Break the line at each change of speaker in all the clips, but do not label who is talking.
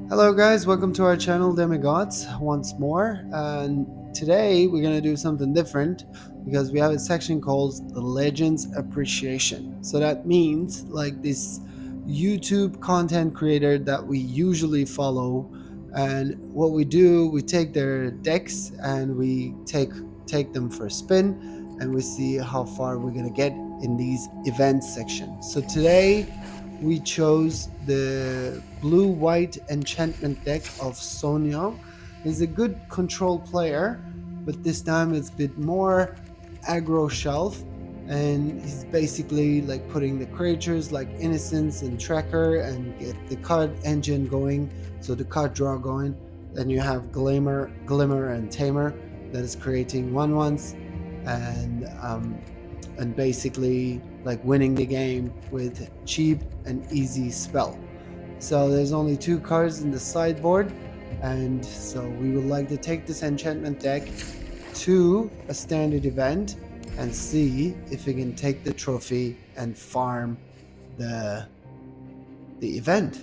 Hello guys, welcome to our channel Demigods once more, and today we're going to do something different because we have a section called the Legends Appreciation. So that means like this YouTube content creator that we usually follow, and what we do, we take their decks and we take them for a spin and we see how far we're going to get in these events section. So today we chose the blue-white enchantment deck of Sonio. He's a good control player, but this time it's a bit more aggro shelf, and he's basically like putting the creatures like Innocence and Tracker and get the card engine going, so the card draw going. Then you have Glimmer, and Tamer that is creating one-ones, and basically like winning the game with cheap and easy spell. So there's only 2 cards in the sideboard, and so we would like to take this enchantment deck to a standard event and see if we can take the trophy and farm the event.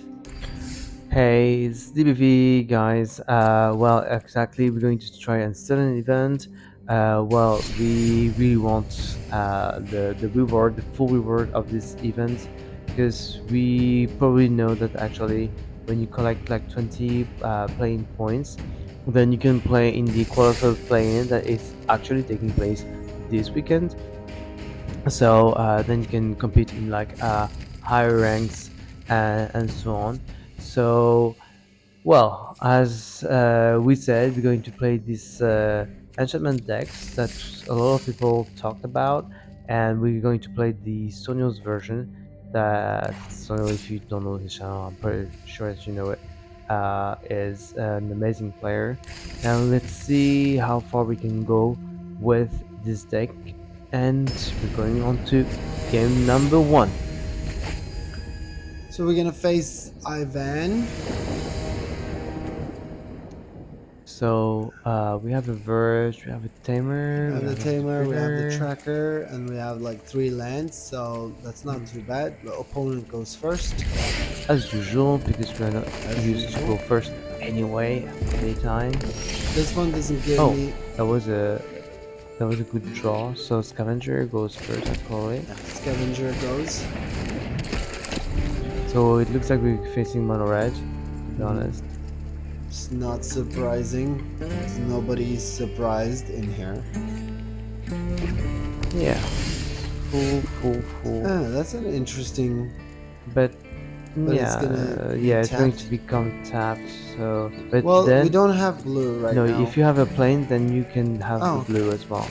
Hey, it's DBV guys. Well, exactly, we're going to try and sell an event. Well, we really want the reward, the full reward of this event, because we probably know that actually when you collect like 20 playing points, then you can play in the quarterfinal play-in that is actually taking place this weekend. So then you can compete in like higher ranks and so on. So well, as we said, we're going to play this enchantment decks that a lot of people talked about, and we're going to play the Sonio's version. That Sonio, if you don't know his channel, I'm pretty sure that you know it, is an amazing player. And let's see how far we can go with this deck. And we're going on to game number 1.
So we're gonna face Ivan.
So we have a Verge, we have a Tamer,
We have
we
the
have a
Tamer, we have the
Trigger.
Tracker, and we have like 3 lands, so that's not too bad. The opponent goes first,
As usual, because we're not
as
used to
usual.
go first anyway, anytime.
This one doesn't give
Oh,
me.
that was a that was a good draw. So Scavenger goes first, probably.
Yeah, Scavenger goes.
So it looks like we're facing mono red, to be honest.
It's not surprising. Nobody's surprised in here.
Yeah, full, full, full.
Ah, that's an interesting.
But
But it's gonna be
yeah, it's going to
tapped.
become tapped. So, but
Well, we
then
don't have blue right
no,
now.
if you have a plane, then you can have the
Oh,
blue as well.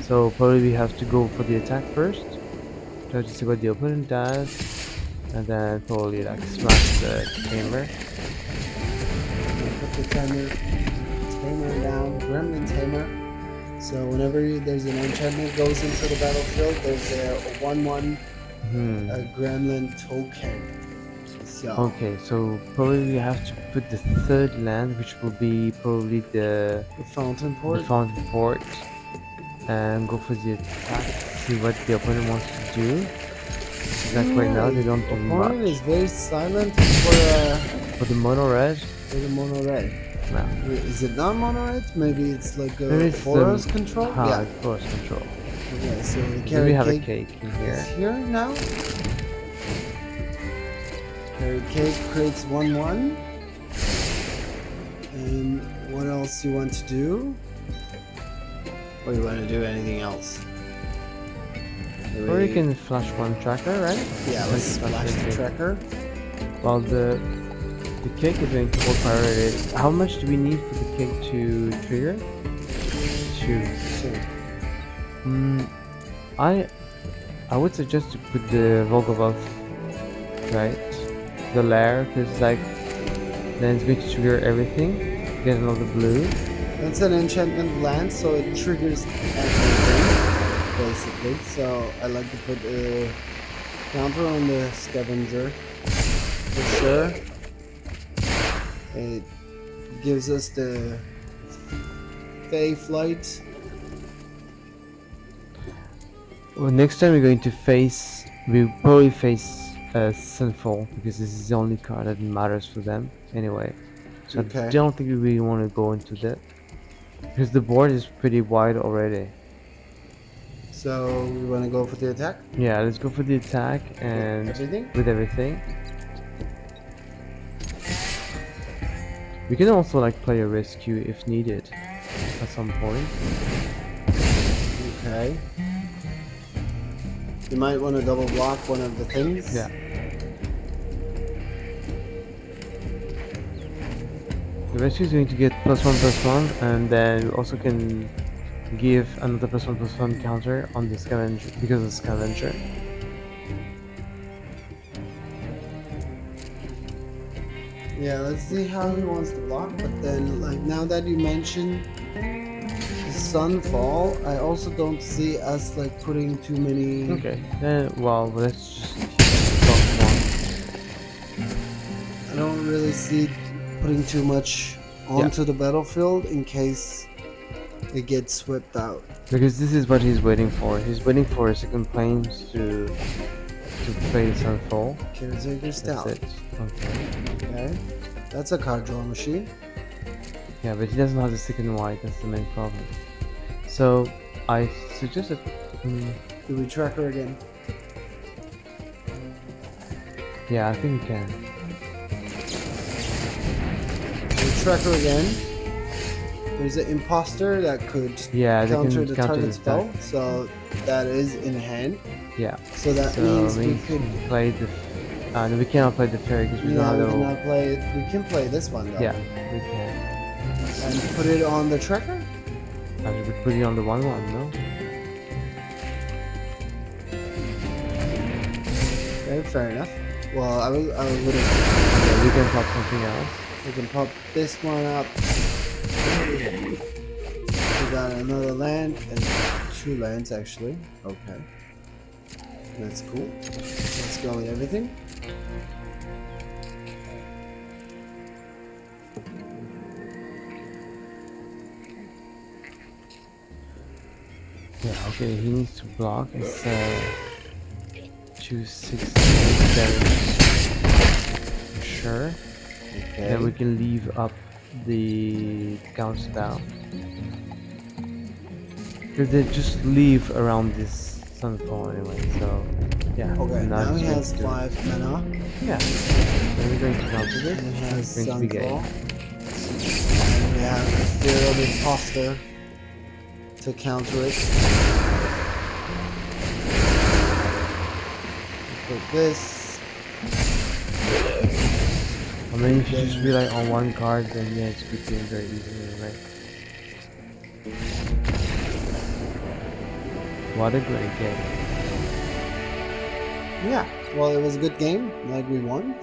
So probably we have to go for the attack first. Try to see what the opponent does, and then probably like smash the tamer.
put the tamer down, Gremlin Tamer. So whenever there's an enchantment goes into the battlefield, there's a 1/1
Hmm.
Gremlin token. So
Okay, so probably we have to put the third land, which will be probably
the Fountain
the
Port.
fountain port, and go for the attack. See what the opponent wants to do. Like right now, they don't do
Opponent is
much.
very silent for
For the mono red,
the mono red.
no.
Is it not mono red? Maybe it's like
Maybe
a
it's
Boros control. Yeah.
force control.
Okay, so the
Then we
carrot
have a
cake
cake in
is
here.
here now. Carrot cake creates 1/1. And what else you want to do? Or you want to do anything else?
Or you can flash one tracker, right?
Yeah, let's splash the tracker.
Well, the cake is going to hold priority. How much do we need for the cake to trigger? 2.
So,
Mm, I I would suggest to put the Volgovath, right? The lair, because like then it's going to trigger everything. Get another blue.
that's an enchantment land, so it triggers everything, basically. So I like to put a counter on the scavenger for sure. It gives us the Fey Flight.
Well, next time we're going to face, we'll probably face Sinful, because this is the only card that matters for them anyway. So I
Okay.
don't think we really want to go into that because the board is pretty wide already.
So we want to go for the attack
Yeah, let's go for the attack
with
and
everything.
with everything. We can also like play a rescue if needed at some point.
Okay. You might want to double block one of the things.
Yeah. The rescue is going to get +1/+1, and then we also can give another +1/+1 counter on the scavenger because of the scavenger.
Yeah, let's see how he wants to block. But then, like now that you mention the sunfall, I also don't see us like putting too many.
Okay, then well, let's just block
I don't really see putting too much
one. Yeah,
onto the battlefield in case it gets swept out.
because this is what he's waiting for. He's waiting for a second plane to play the sunfall.
Caretaker
That's
Stout.
it. Okay.
Okay. That's a card draw machine.
Yeah, but he doesn't have the second white. That's the main problem. So I suggested.
Do we track her again?
Yeah, I think we can.
We track her again. There's an imposter that could
Yeah, they
counter
can
the
counter
target
the
spell,
attack.
so that is in hand.
Yeah.
So that
So
means we
we
could.
can play the. No, we cannot play the fairy because we
Yeah,
don't
we
have the.
cannot play it. We can play this one though.
Yeah, we can.
And put it on the tracker.
And we put it on the 1/1, no?
Okay, fair enough. Well, I would have.
Yeah, we can pop something else.
We can pop this one up. We got another land and 2 lands actually. Okay. That's cool. Let's go with everything.
Yeah, okay, he needs to block. It's 2, 6, 7. Sure.
Okay.
Then we can leave up the counter spell. Because they just leave around this sunfall anyway, so yeah.
Okay, now he has
it's going
5 mana.
Yeah. Then we're going to counter this.
He has
It's going to be
Sunfall.
game.
And we have Ethereal Imposter to counter it. Put this.
I mean, if you just rely on one card, then yeah, it's good game very easily, right? What a great game.
Yeah, well, it was a good game. Like, we won.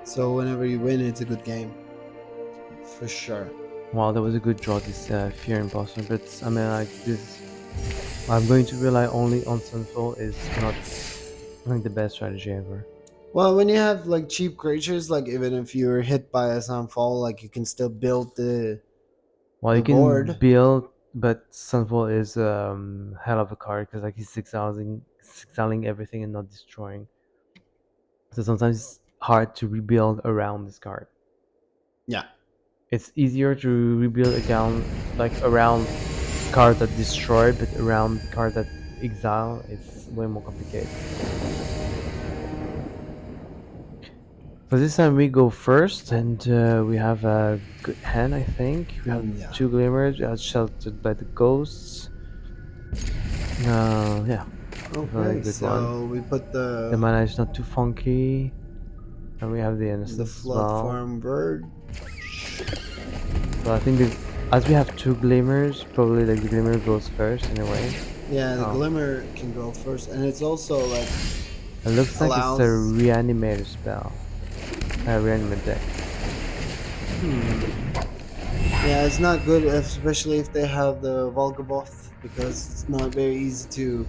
So whenever you win, it's a good game. For sure.
Wow, that was a good draw, this Fear Imposter, but I mean, like, this. I'm going to rely only on Sunfall is not, I think, the best strategy ever.
Well, when you have like cheap creatures, like even if you're hit by a sunfall, like you can still build
Well,
the
you can
board.
build, but Sunfall is hell of a card because like he's exiling everything and not destroying. So sometimes it's hard to rebuild around this card.
Yeah.
It's easier to rebuild like around card that destroy, but around card that exile, it's way more complicated. So this time we go first, and we have a good hand, I think. We have
Yeah.
2 glimmers, we are sheltered by the ghosts. Yeah. Very
Okay,
good
so
one.
we put
The mana is not too funky. And we have the innocence
the
as
flood
well.
farm bird.
So I think as we have 2 glimmers, probably like the glimmer goes first in a way.
Yeah, the
Oh.
glimmer can go first, and it's also like
It looks like it's a
allows-
reanimator spell. Reanimate deck.
yeah, it's not good, especially if they have the Volgaboth, because it's not very easy to.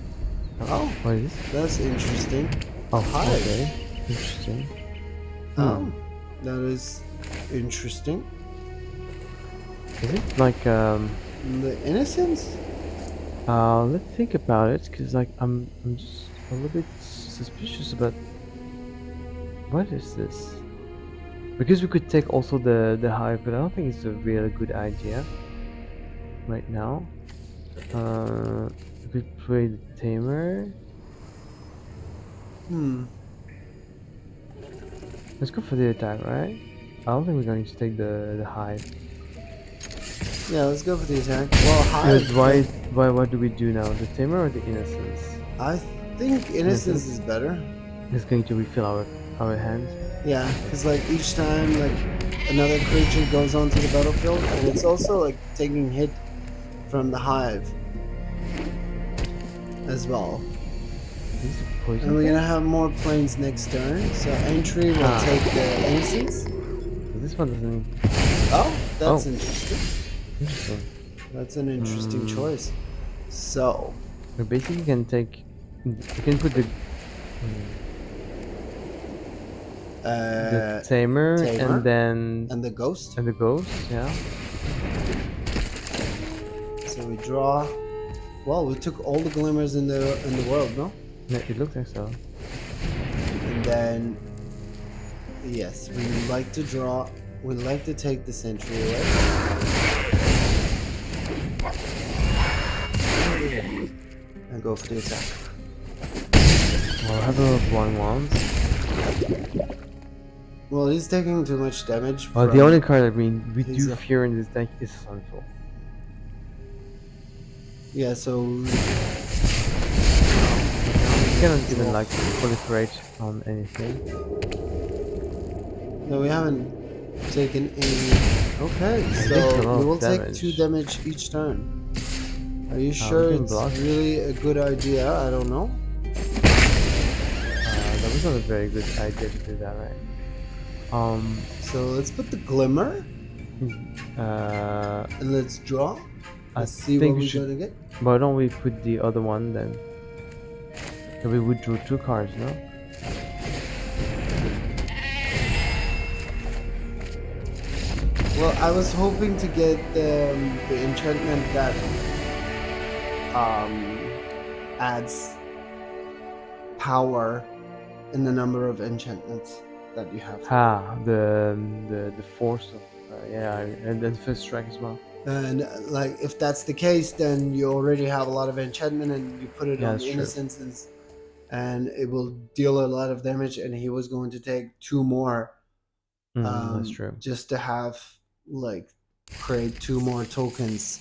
Oh,
What is this?
that's interesting.
Oh,
Hi.
okay. Interesting.
Oh, that is interesting.
Is it like
The innocence?
let's think about it, cause like I'm just a little bit suspicious about what is this? Because we could take also the hive, but I don't think it's a really good idea right now. We could play the tamer. Let's go for the attack, right? I don't think we're going to take the hive.
Yeah, let's go for the attack. Well,
But
hive.
why
Like,
what do we do now? The tamer or the innocence?
I think innocence
Innocence
is better.
is going to refill our hand.
Yeah, because like each time like another creature goes onto the battlefield, and it's also like taking hit from the hive as well.
This is a
And
poison
we're
thing?
gonna have more planes next turn. So entry will
Ah,
take the innocence.
this one doesn't.
Oh, that's
Oh,
interesting.
interesting.
That's an interesting
Hmm.
choice. So,
We basically can take. We can put the
uh,
tamer
Tamer
and
and the ghost.
the ghost. Yeah.
So we draw. Well, we took all the glimmers in the world, no?
Yeah, it looks like so.
And then yes, we like to draw. We like to take the sentry away and go for the attack.
Well, I have a lot of 1/1s.
Well, he's taking too much damage.
Well, the only card that we
He's
do
a-
fear in this deck is Sonio.
Yeah, so
We cannot even like proliferate on anything.
no, we haven't taken any. Okay,
It
so
takes a lot
we
of
will take 2
damage.
damage each turn. Are you
We
sure
can
it's
block.
really a good idea? I don't know.
That was not a very good idea to do that, right?
So let's put the glimmer
Uh,
and let's draw.
I
Let's see
think
what
we
we're
should.
gonna get.
Why don't we put the other one then? So we would draw 2 cards, no?
Well, I was hoping to get the enchantment that adds power in the number of enchantments that you have.
Ah, the force of yeah, and then first strike as well.
And like, if that's the case, then you already have a lot of enchantment, and you put it
Yeah,
on
that's
the
true.
innocence, and it will deal a lot of damage. And he was going to take 2 more,
That's true.
just to have like create 2 more tokens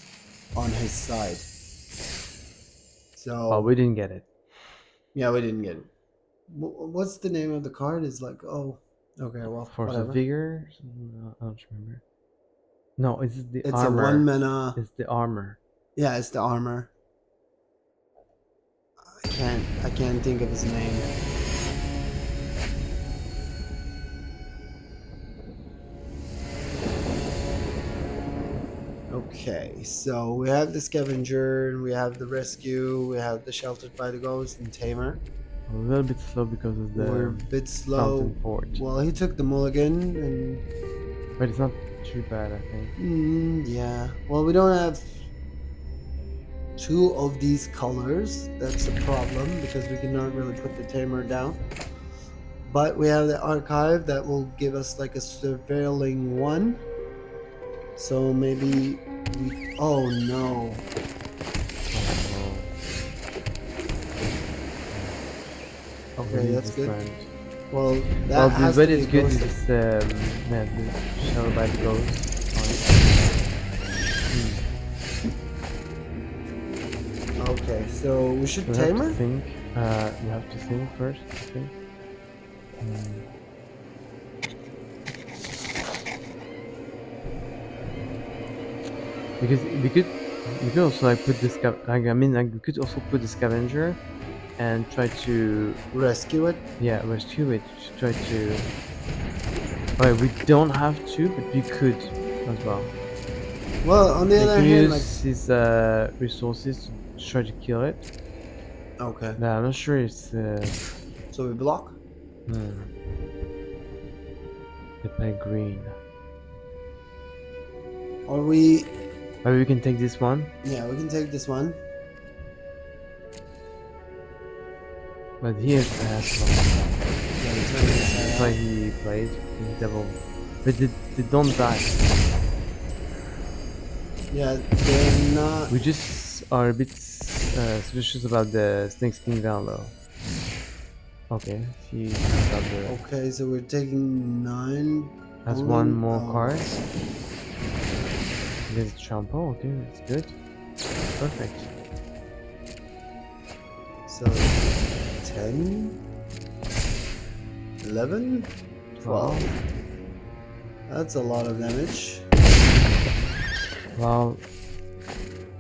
on his side.
Oh,
So
we didn't get it.
yeah, we didn't get it. What's the name of the card? Is like, oh, okay, well,
Force of
whatever.
vigor. No, I don't remember. No, it's the
It's
armor.
a 1 mana.
It's the armor.
Yeah, it's the armor. I can't think of his name. Okay, so we have the scavenger, and we have the rescue, we have the sheltered by the ghost and tamer.
A little bit slow because of the
We're a bit slow.
fountain fort.
Well, he took the mulligan, and
But it's not too bad, I think.
yeah. Well, we don't have 2 of these colors. That's a problem because we cannot really put the tamer down. But we have the archive that will give us like a surveilling 1. So maybe we. Oh no. Okay, that's good. Well, that
Well,
has
but
to
it's
be
good.
ghosted.
It's man, the shadow by the ghost.
Okay, so we should
You have to
tamer.
think. You have to think first. I think. Because we could also like put this like I mean like we could also put the scavenger and try to
Rescue it.
rescue it. Try to. Alright, we don't have to, but we could as well.
Well, on the
We
other
could
hand, like.
use his resources to try to kill it.
Okay.
No, I'm not sure it's.
So we block.
They play green.
Or we.
Maybe we can take this one.
Yeah, we can take this one.
But here's the
Yeah, we turn this
that's
side
why
out.
he played his devil. But they don't die.
Yeah, they're not.
We just are a bit suspicious about the snake skin down low. Okay, she got the.
Okay, so we're taking 9
Has one
pulling.
more
Oh.
card. There's trample. Okay, that's good. Perfect.
So 10, 11, 12. That's a lot of damage.
Well,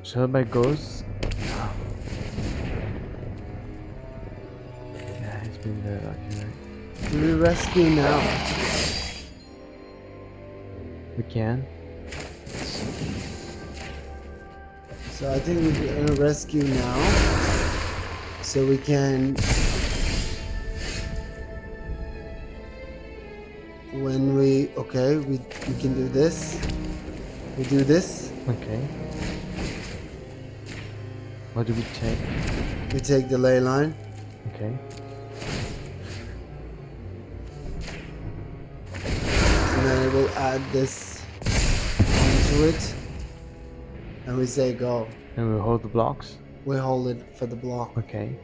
Shardmage goes. Yeah, he's been very lucky, right?
Do we rescue now?
We can.
So I think we're gonna rescue now. So we can. When we. Okay, we can do this. We do this.
Okay. What do we take?
We take the ley line.
Okay.
And then it will add this onto it. And we say go.
And we hold the blocks.
We hold it for the block.
Okay.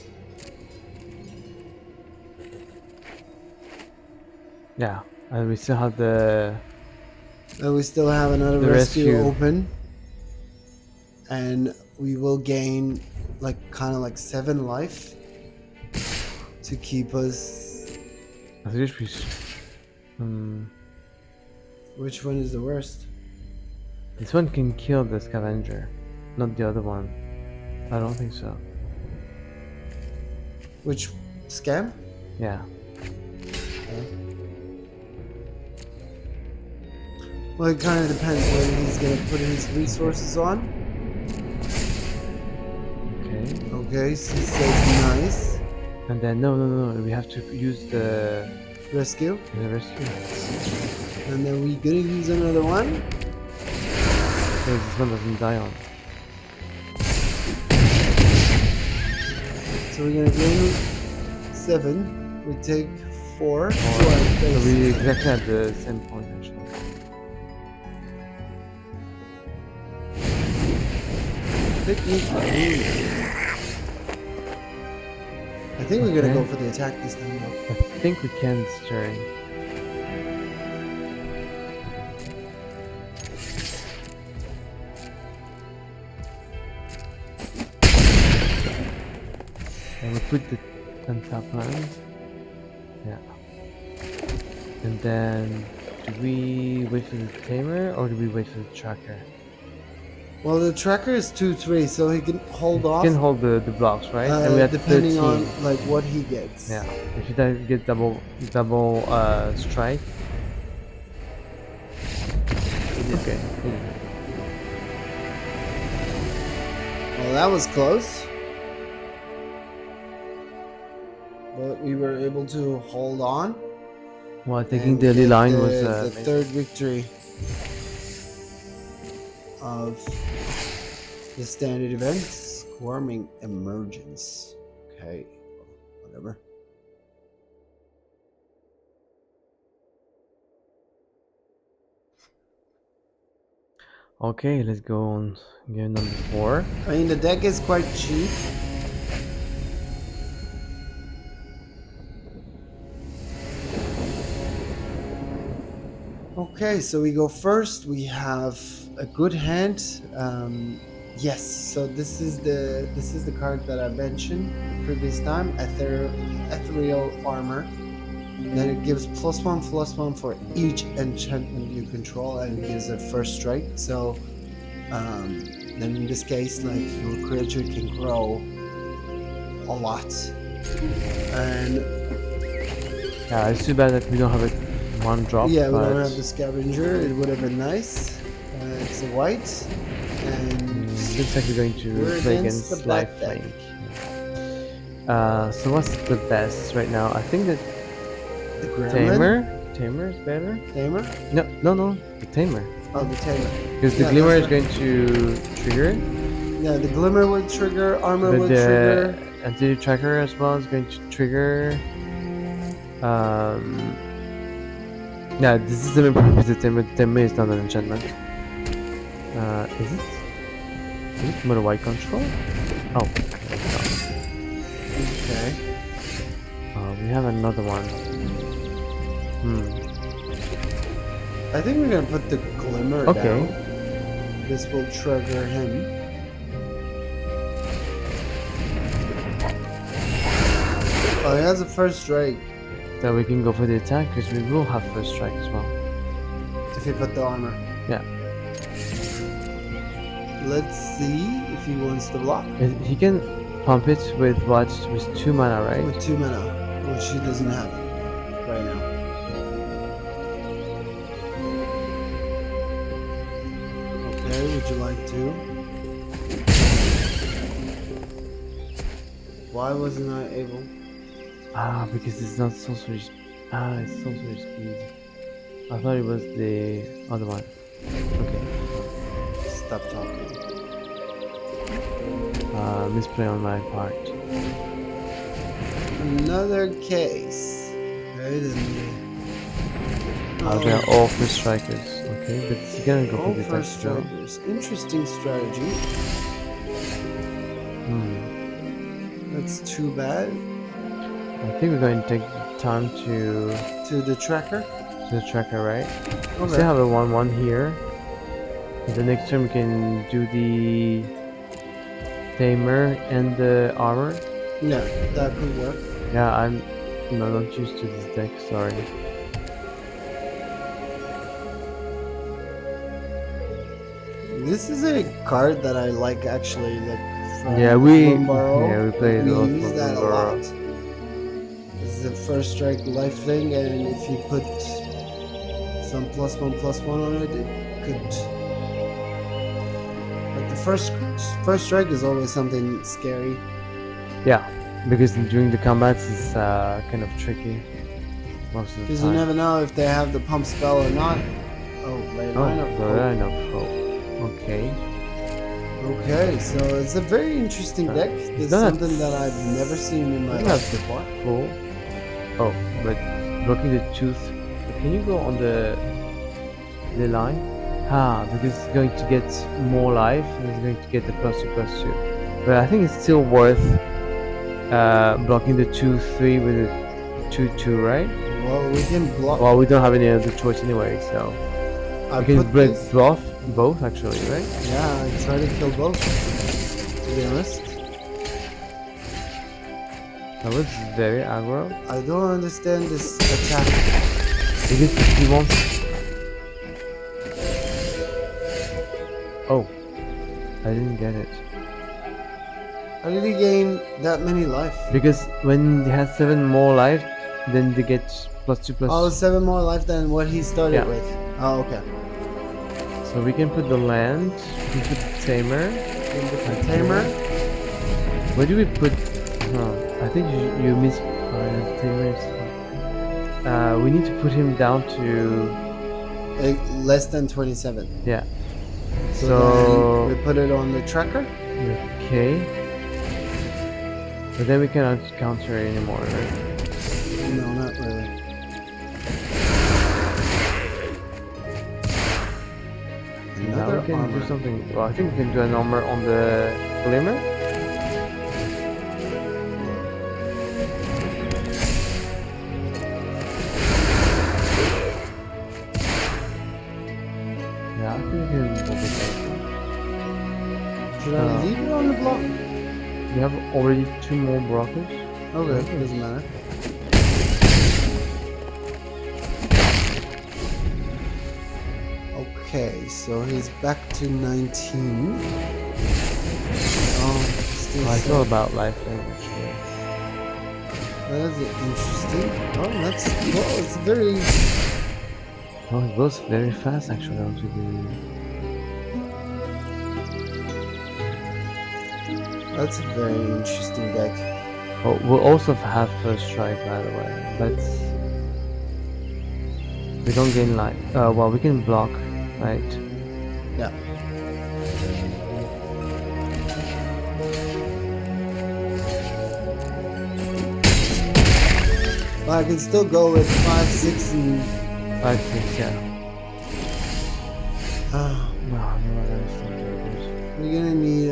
Yeah, and we still have the.
And we still have another
The
rescue
rescue.
open. And we will gain like kind of like 7 life to keep us.
I think we.
Which one is the worst?
This one can kill the scavenger, not the other one. I don't think so.
Which scam?
Yeah.
Well, it kind of depends whether he's gonna put his resources on.
Okay.
Okay, so he says nice.
And then no, we have to use the
Rescue.
rescue.
And then we gonna use another one.
So this one doesn't die on.
So we're gonna gain 7. We take 4.
So we exactly at the same point actually.
I think we're gonna go for the attack this time though.
I think we can this turn. And we put the untap land. Yeah. And then do we wait for the tamer or do we wait for the tracker?
Well, the tracker is 2-3, so he can hold off.
He can hold the blocks, right? And we have
depending
13.
on like what he gets.
Yeah. If he does get double strike. Okay.
Well, that was close. But we were able to hold on.
Well, taking
and
the
get
line was
the
amazing.
third victory of the standard event, Squirming Emergence. Okay, whatever.
Okay, let's go on game number 4.
I mean, the deck is quite cheap. Okay, so we go first. We have a good hand. Yes, so this is the card that I mentioned the previous time. Ethereal Armor. Then it gives +1/+1 for each enchantment you control, and it gives a first strike. So then in this case, like your creature can grow a lot. And
Yeah, it's too bad that we don't have it one drop.
yeah, we
but
don't have the scavenger. It would have been nice. It's a white, and
looks like we're going to
we're
play
against
against
the black
Lifelink. So what's the best right now? I think that
the Gremlin.
Tamer is better.
Tamer?
No, the Tamer.
Oh, the Tamer.
Because the
Yeah,
Glimmer is
that's
going to trigger it.
Yeah, the Glimmer would trigger, Armor
But
would
the
trigger.
anti-tracker as well is going to trigger. Yeah, this is the Optimistic Tamer. Tamer is not an enchantment. Is it? Is it mode white control? Oh,
Okay.
we have another one.
I think we're gonna put the glimmer
Okay.
down. This will trigger him. Oh, he has a first strike
Then we can go for the attack because we will have first strike as well.
if he put the armor.
Yeah.
Let's see if he wants to block.
He can pump it with what? With 2 mana, right?
With 2 mana, which he doesn't have right now. Okay, would you like to? Why wasn't I able?
Because it's not sorcery. It's sorcery speed. I thought it was the other one. Okay.
Stop talking.
Misplay on my part.
Another case. Okay, then
They're all first strikers. Okay, but he's gonna go
all
for the
first
attack though.
strikers. Interesting strategy. That's too bad.
I think we're going to take the time to
The tracker.
the tracker, right? We
Okay.
still have a 1/1 here. The next turn we can do the Tamer and the armor.
Yeah, that could work.
Yeah, I'm not used to this deck, sorry.
This is a card that I like actually. Like from
Yeah, we played
we
a lot
use
of
that a
Lumbaro.
lot. It's the first strike life thing, and if you put some +1/+1 on it, it could. Like the first strike is always something scary.
Yeah, because during the combats it's kind of tricky most of the
Because
time.
you never know if they have the pump spell or not. Oh, late line of hope.
line of hope. Okay.
Okay, so it's a very interesting deck. It's
not-
something that I've never seen in my
Doesn't
life
have the
before.
full. Oh, but blocking the tooth. Can you go on the line? Because it's going to get more life and it's going to get the +2/+2. But I think it's still worth blocking the 2/3 with a 2/2, right?
Well, we can block.
Well, we don't have any other choice anyway, so
I
we can
put
break
this.
both actually, right?
Yeah, I try to kill both. To be honest,
That was very aggro.
I don't understand this attack.
Because he wants. Oh, I didn't get it.
How did he gain that many life?
Because when he has 7 more life, then they get +2/+2.
Oh, 7 more life than what he started
Yeah.
with. Oh, okay.
So we can put the land, we can put the Tamer.
The Tamer.
Where do we put? I think you miss Tamer. We need to put him down to
Less than 27.
yeah.
So
So
then we put it on the tracker.
okay, but then we cannot counter anymore, right?
No, not really.
Now
Another
we can
armor.
do something. Well, I think we can do an armor on the Glimmer. Yeah, I think we can do this.
Should I leave it on the block?
We have already 2 more blockers.
Okay, doesn't matter. Okay, so he's back to 19. Oh, still
It's
seven.
all about life actually.
That's interesting. Oh, that's well. It's very.
Oh, it goes very fast actually onto the.
That's a very interesting deck.
Oh, we'll also have first strike by the way, but we don't gain life. Well, we can block, right?
Yeah. But I can still go with 5, 6, and
5, 6, yeah.
Ah,
No, that's not very good.
we're gonna need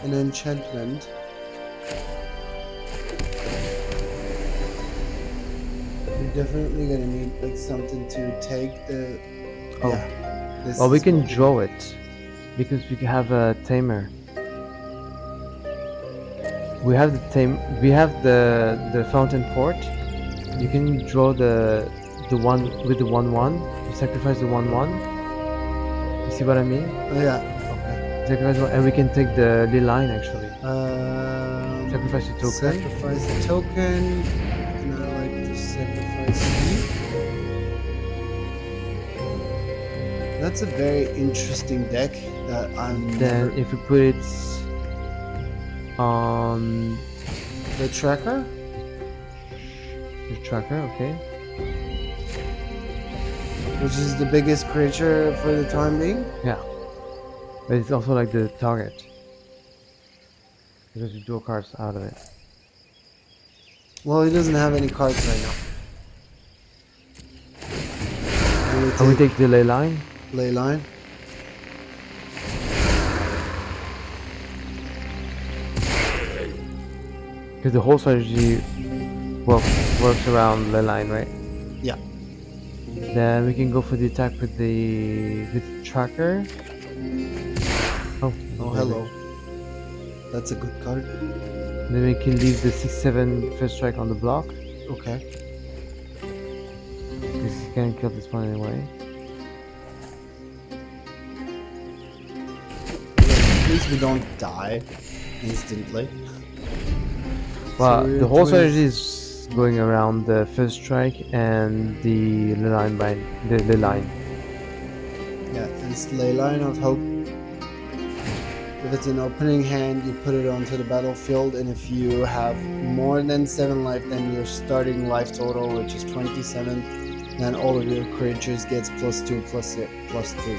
an enchantment. We're definitely gonna need like something to take the.
Oh.
Yeah. This
Well, we
is
can
what
draw it because we have a tamer. We have the fountain port. You can draw the one with the 1/1. You sacrifice the 1/1. You see what I mean?
Oh yeah. Okay.
Sacrifice one, and we can take the ley line actually. Sacrifice a token.
Sacrifice a token, and I like to sacrifice you. That's a very interesting deck that I'm.
Then if we put it on
The tracker.
the tracker, okay.
Which is the biggest creature for the time being.
Yeah, but it's also like the target because we draw cards out of it.
Well, he doesn't have any cards right now.
And we take the ley line.
Ley line.
Because the whole strategy works around ley line, right?
Yeah.
Then we can go for the attack with the tracker. Oh,
Oh, hello. That's a good card.
Then we can leave the 6/7 first strike on the block.
Okay.
Because he can kill this one anyway.
At least we don't die instantly.
Well,
So
the whole
twist.
strategy is going around the first strike and the ley line bind. The ley line.
Yeah, it's ley line of hope. If it's an opening hand, you put it onto the battlefield, and if you have more than 7 life, then your starting life total, which is 27, then all of your creatures gets +2, +2.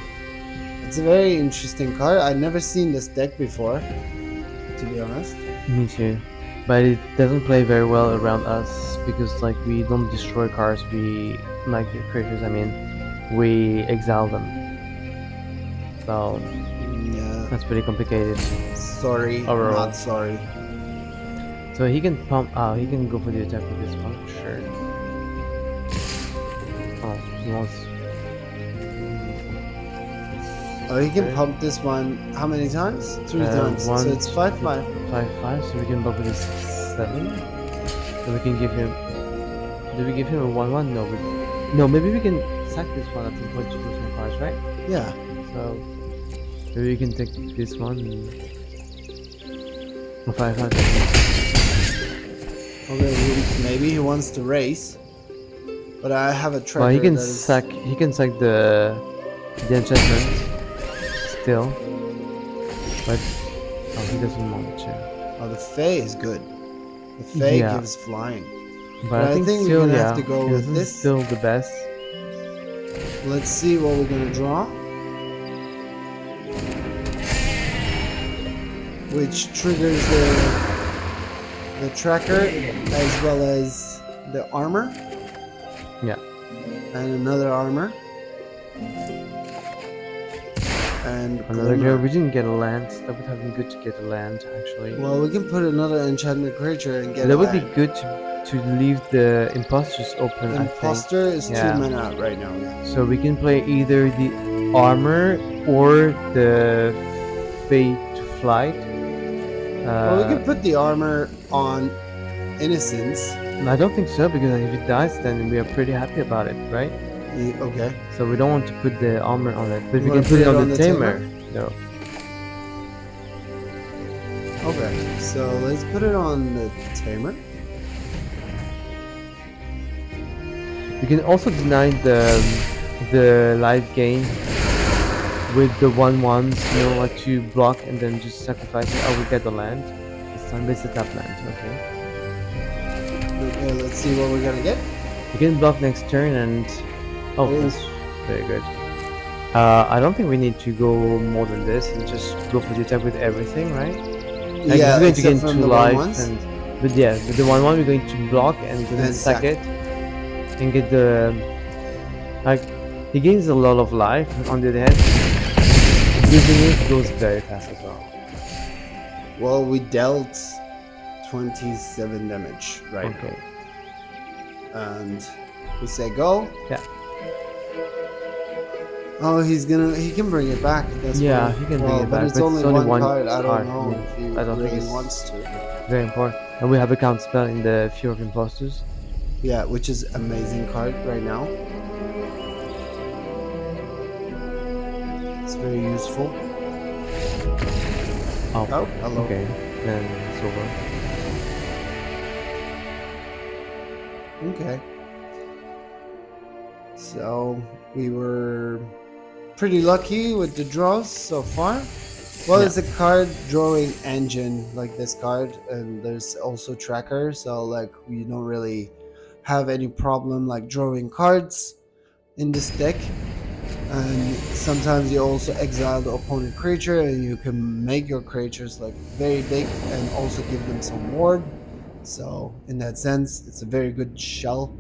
It's a very interesting card. I've never seen this deck before, to be honest.
Me too. But it doesn't play very well around us because like we don't destroy cards, we like creatures, I mean, we exile them. So
Yeah.
that's pretty complicated.
Sorry,
Overall.
not sorry.
So he can pump he can go for the attack with this one, sure. Oh, he wants
Oh, he can pump this one how many times? 3 times.
one,
So it's 5/5.
5/5, so we can bump with this 7. So we can give him. Do we give him a 1/1? No, no. Maybe we can sack this one at some point to do some cards, right?
Yeah.
So maybe we can take this one. And 5/5.
Okay, maybe he wants to race. But I have a tracker.
Well, he can
that is-
sack. He can sack the enchantment still, but oh, he doesn't want to.
Oh, the Fae is good. The Fae
Yeah.
gives flying.
But I think
we're
still,
gonna
yeah,
have to go with
this is
this.
still the best.
Let's see what we're gonna draw. Which triggers the tracker as well as the armor.
Yeah.
And another armor. And
Another
Glimmer.
go. We didn't get a land. That would have been good to get a land, actually.
Well, we can put another enchantment creature and get
That
a
would be
land.
good to leave the imposters open.
Imposter is
Yeah.
2 mana right now. Yeah.
So we can play either the armor or the fate to flight.
Well, we can put the armor on Innocence.
I don't think so because if it dies, then we are pretty happy about it, right?
Okay.
So we don't want to put the armor on it, but
You
we can
wanna
put it on the tamer. No.
Okay. So let's put it on the Tamer.
You can also deny the life gain with the 1/1s, you know, like to block and then just sacrifice it. Oh, we get the land. This time it's a tap land, okay.
Okay, let's see what we're gonna get.
You can block next turn and oh,
Oh.
that's very good. I don't think we need to go more than this and just go for the attack with everything, right? Like
Yeah,
we're going to gain
except from
2
the
life,
1/1s.
and but yeah, with the 1/1 we're going to block and then
And
sack
sack.
it and get the Like, he gains a lot of life. On the other hand, using it goes very fast as well.
Well, we dealt 27 damage right now.
Okay.
And we say go.
Yeah.
Oh, he can bring it back. That's
Yeah,
why.
he can bring
Well,
it
but
back,
it's
but
only
it's only
one
one
card. I don't
card. I
know
mean,
if he
I don't think
really
it's
wants to.
very important. And we have a count spell in the Fear of Imposters.
Yeah, which is amazing card right now. It's very useful.
Oh,
Oh, hello.
okay. Then it's over.
Okay. So we were pretty lucky with the draws so far. Well,
Yeah.
it's a card drawing engine like this card, and there's also tracker, so like we don't really have any problem like drawing cards in this deck. And sometimes you also exile the opponent creature, and you can make your creatures like very big and also give them some ward. So in that sense, it's a very good shell.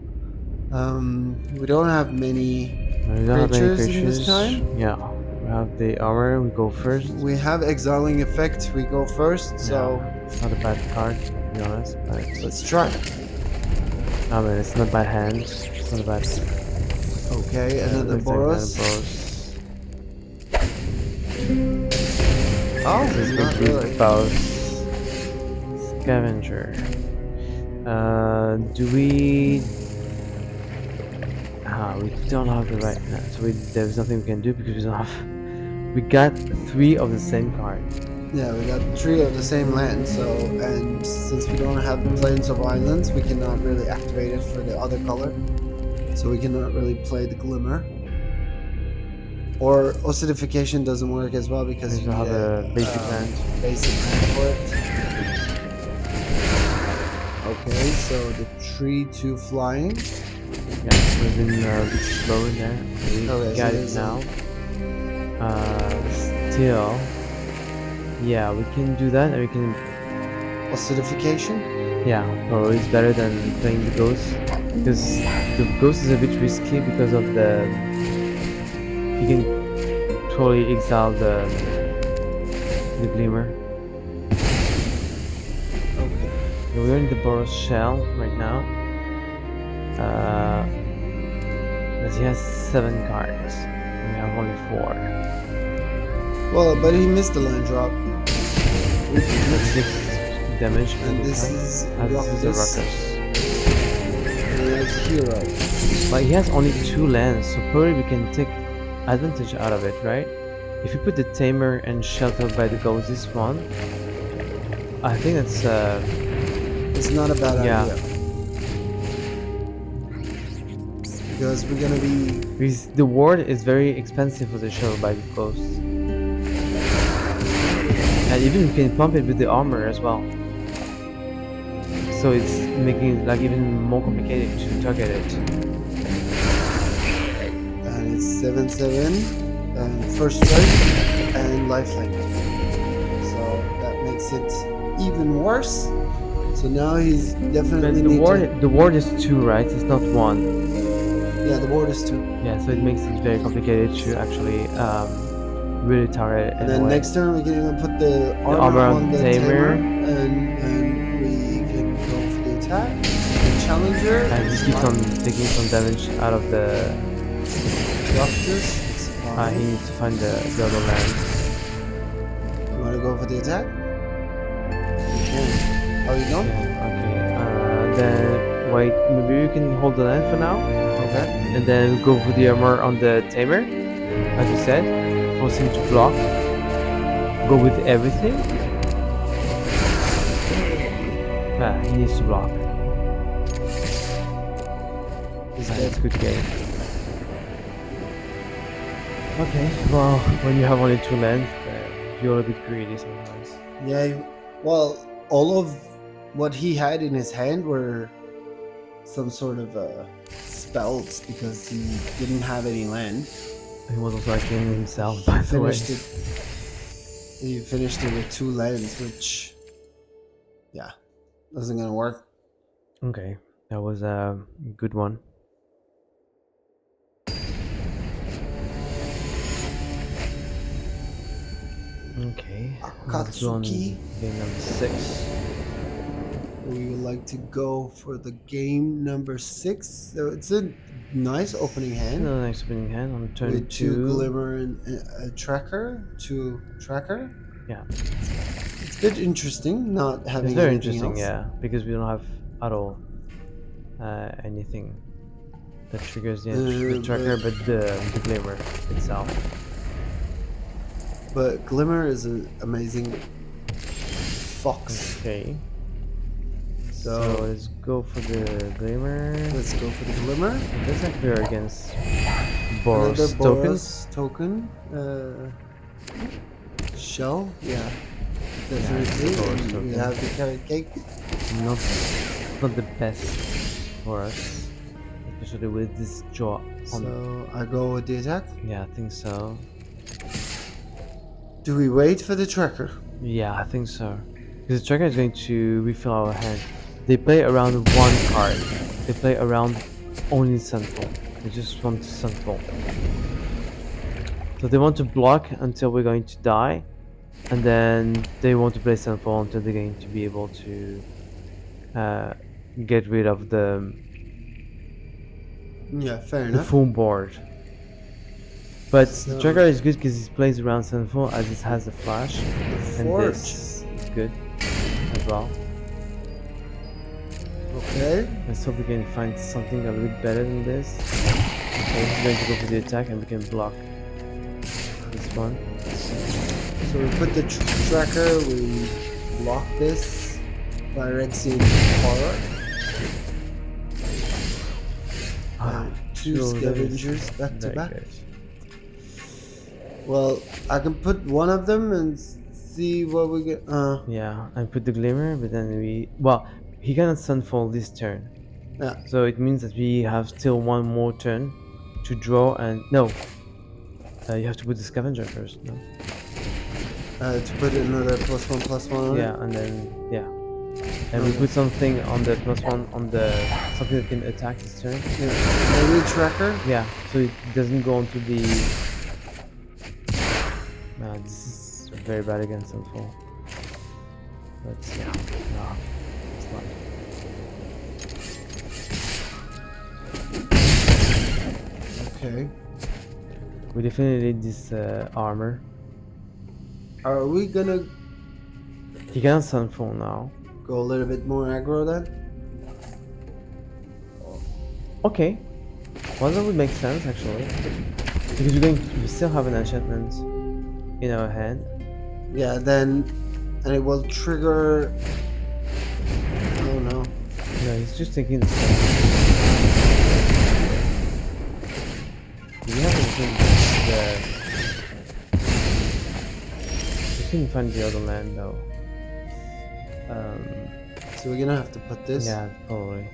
We don't have many
We don't have many
creatures in this
creatures.
time.
Yeah. We have the armor. We go first.
We have exiling effect. We go first,
Yeah.
so
It's not a bad card, to be honest, but
let's try.
I mean, it's not bad hand. It's not a bad.
Okay, another
Looks like another
Boros.
Boros.
Oh,
So it's going
not
to be
really.
about Scavenger. Do we? We don't have the right. No, so there's nothing we can do because we don't have. We got 3 of the same card.
Yeah, we got 3 of the same land, so and since we don't have Plains of Islands, we cannot really activate it for the other color. So we cannot really play the Glimmer. Or Ossidification doesn't work as well because
We
you
don't
need
have a basic land.
basic land for it. Okay, so the 3/2 flying.
Yeah, we've been a bit slow in there. We
Okay,
got
so
it now. Still, yeah, we can do that, and we can.
Ossidification?
Yeah, probably it's better than playing the ghost because the ghost is a bit risky because of the. You can totally exile the glimmer.
Okay.
So we're in the Boros shell right now. But he has 7 cards. We have only 4.
Well, but he missed the land drop.
That's 6 damage.
And this is
This is a
Ruckus.
ruckus.
And he has Hero.
But he has only 2 lands, so probably we can take advantage out of it, right? If you put the Tamer and Sheltered by the Ghost, this one, I think that's
It's not a bad
yeah.
idea. Because we're gonna be.
Because the ward is very expensive for the Sheltered by the Ghost. And even you can pump it with the armor as well. So it's making it like even more complicated to target it.
And it's 7/7, and first strike, and lifelink. So that makes it even worse. So now he's definitely
The ward is 2, right? It's not 1.
Yeah, the ward is 2.
Yeah, so it makes it very complicated to actually really target it.
And then next turn we can even put the armor,
armor
on the Tamer,
Tamer.
and we can go for the attack. The challenger.
And he keeps on taking some damage out of the.
Doctors.
He needs to find the other land.
You want to go for the attack? You can. Oh, you don't?
Yeah, okay. Then wait, maybe we can hold the land for now,
Okay.
and then go for the armor on the Tamer, as you said, force him to block. Go with everything. He needs to block. That's a good game. Okay, well, when you have only 2 lands, you're a bit greedy sometimes.
Yeah. Well, all of what he had in his hand were some sort of spells because he didn't have any land.
He was also like killing himself, by the way.
He finished it with 2 lands, which, yeah, wasn't gonna work.
Okay, that was a good one. Okay, let's go on
Akatsuki.
game number 6.
We would like to go for the game number 6. So it's a nice opening hand
Another nice opening hand on turn
with 2
2.
glimmer and a tracker. 2 tracker.
Yeah,
It's a bit interesting not
it's
having
very
anything
interesting,
else.
yeah, because we don't have at all anything that triggers the tracker,
But
but the glimmer itself.
Glimmer is an amazing fox.
Okay, so
So
let's go for the glimmer.
let's go for the Glimmer.
That's like we're against
Another
Boros tokens.
Boros token. Shell. Yeah,
Yeah, it's a
definitely.
Boros
And we
token.
have the carrot cake.
Not not the best for us, especially with this draw on.
So I go with the attack.
Yeah, I think so.
Do we wait for the tracker?
Yeah, I think so. Because the tracker is going to refill our hand. They play around one card. They play around only Sunfall. They just want Sunfall. So they want to block until we're going to die, and then they want to play Sunfall until they're going to be able to uh, get rid of
Yeah, fair
the
enough.
full board. But
So-
the tracker is good because it plays around Sunfall as it has the flash,
The
and
forge.
this is good as well.
Okay.
Let's hope we can find something a little bit better than this. Okay, we're going to go for the attack and we can block this one.
So we put the tracker. We block this. Phyrexian horror. Two
Sure, that is
scavengers back to
very
back.
good.
Well, I can put one of them and see what we get.
Yeah, I put the glimmer, but then he cannot sunfall this turn,
Yeah.
so it means that we have still one more turn to draw. And no, you have to put the scavenger first. No.
To put another +1/+1 on it.
Yeah, and then and we put something on the +1 on the something that can attack this turn.
Yeah. Maybe tracker.
Yeah, so it doesn't go onto the. This is very bad against Sunfall. But yeah, no, it's not.
Okay.
We definitely need this armor.
Are we gonna
He can Sunfall now.
go a little bit more aggro then?
Okay, well that would make sense actually, because we still have an enchantment in our hand.
Yeah. Then, and it will trigger. Oh no.
No, he's just taking the stuff. Do we have anything? We couldn't find the other land though.
So we're gonna have to put this
Yeah, probably.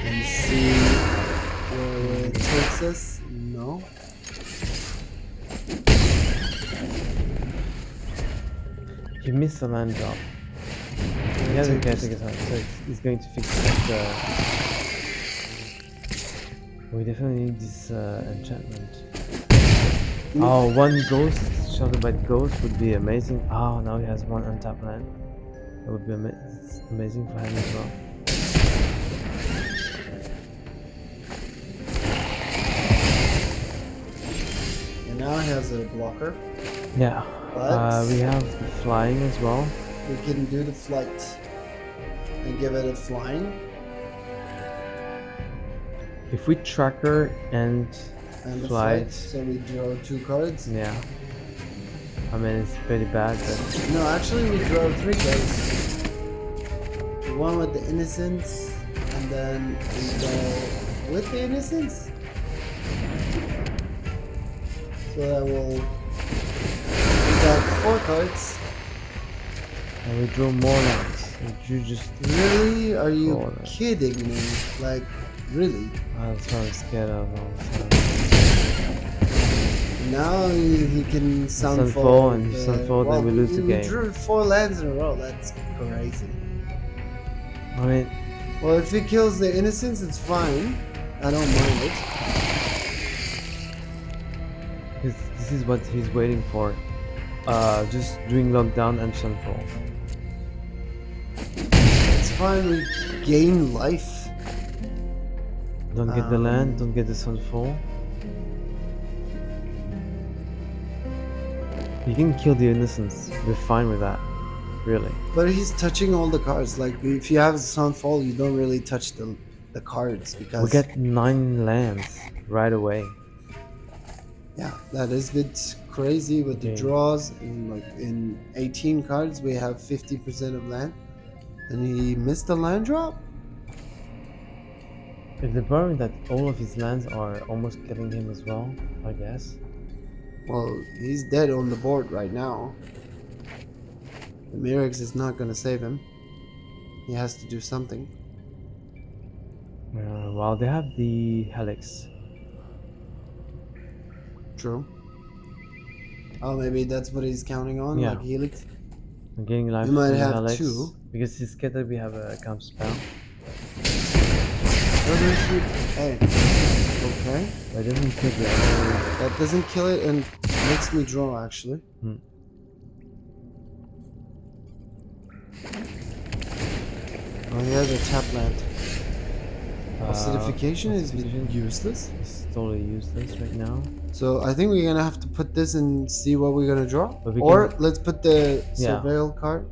and see where it takes us. No.
He missed the land drop. He hasn't got to get out, so he's going to fix that. We definitely need this enchantment. Oh, one ghost, sheltered by ghost would be amazing. Oh, now he has one untapped land. That would be it's amazing for him as well.
And now he has a blocker.
Yeah,
But
we have the flying as well.
we can do the flight and give it a flying.
If we tracker and
And the
flight,
flight, so we draw 2 cards.
yeah. I mean, it's pretty bad, but
No, actually we draw 3 cards. The one with the innocence, and then we go with the innocence. So that will. We got 4 cards.
and we draw more lands. You just
Really? Are you
Oh, no.
kidding me? Like, really?
that's what I'm scared of all the time.
Now he can
Sunfall,
Sunfall.
and Sunfall, then we lose the
We
game.
drew 4 lands in a row. That's crazy.
I mean,
Well, if he kills the innocence, it's fine. I don't mind it.
because this is what he's waiting for. Just doing lockdown and sunfall.
It's fine, we gain life.
Don't get the land, don't get the sunfall. You can kill the innocence. We're fine with that. Really.
But he's touching all the cards. Like, if you have Sunfall, you don't really touch the cards because...
We get 9 lands right away.
Yeah, that is a bit crazy with the
Okay.
draws. And like in 18 cards, we have 50% of land. And he missed the land drop?
If the problem is that all of his lands are almost killing him as well, I guess.
Well, he's dead on the board right now. The Mirrex is not going to save him. He has to do something.
Well, they have the Helix.
True. Oh, maybe that's what he's counting on,
Yeah.
like Helix.
I'm getting life
You might
from the
have
Helix.
2.
Because he's scared that we have a camp spell.
Hey. Okay.
That doesn't kill the other.
That doesn't kill it and makes me draw, actually. Oh, he has a tap land. Acidification is useless.
It's totally useless right now.
So I think we're gonna have to put this and see what we're gonna draw.
But we
Or
can-
let's put the
Yeah.
surveil card.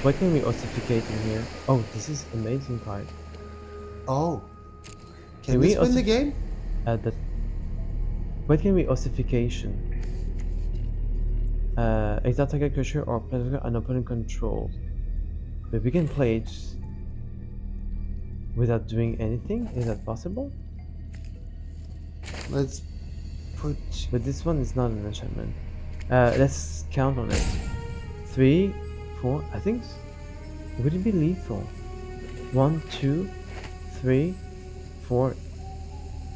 What can we ossificate in here? Oh, this is amazing card.
Oh. Can
Can
this
we
win the game?
What can we ossification? Exile target creature or player an opponent control. But we can play it without doing anything? Is that possible?
Let's put...
But this one is not an enchantment. Let's count on it. 3, 4, I think. Would it be lethal? 1, 2, 3, 4.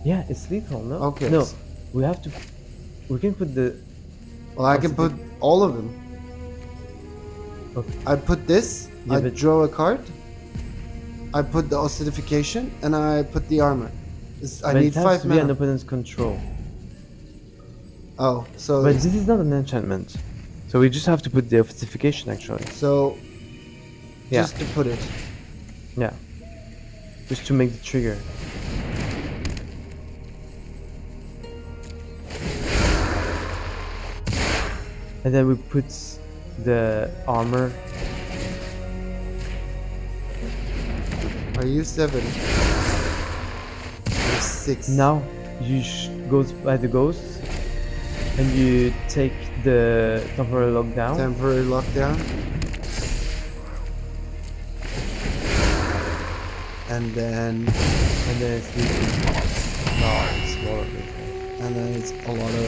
Yeah, it's lethal, no?
Okay.
No, we have to. We can put the.
Well, I can put all of them.
Okay.
I put this,
Yeah,
I
but-
draw a card, I put the acidification, and I put the armor. I
But
need
it has
5
to be an
mana.
opponent's control.
Oh, so
But
it's-
this is not an enchantment. So we just have to put the ossification actually.
so
Yeah.
just to put it.
Yeah. Just to make the trigger. And then we put the armor.
Are you 7? You're 6.
Now you goes by the ghost and you take the temporary lockdown.
Temporary lockdown. And then
It's lethal. No, it's smaller.
and then it's a lot of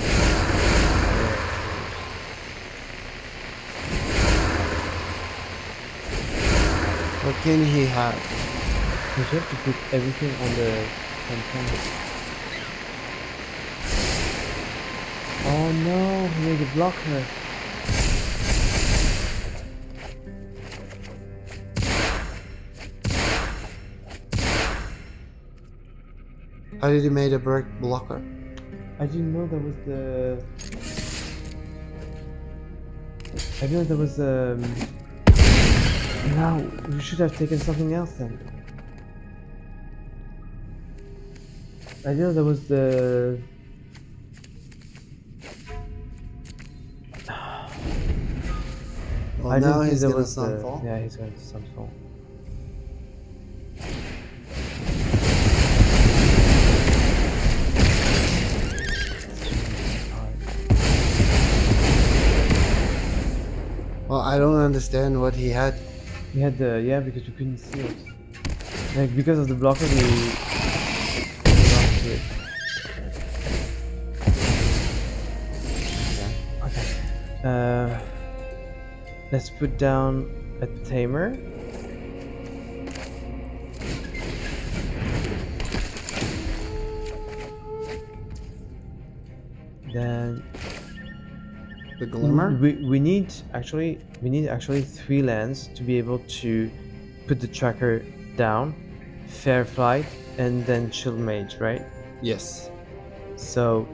what can he have?
You have to put everything on the campaign. Oh no, he made a blocker.
How did he make a break blocker?
I didn't know that was the. I didn't know that was Now you should have taken something else then. I didn't know that was the.
Well,
I
now
didn't think
he's
that
gonna
was the-
sunfall.
Yeah, he's going to sunfall.
Well, I don't understand what he had.
We had the because we couldn't see it. Like because of the blocker we lost it. Okay. Let's put down a tamer. Then
The glimmer?
we need actually 3 lands to be able to put the tracker down, fair flight, and then shield mage, right?
Yes.
So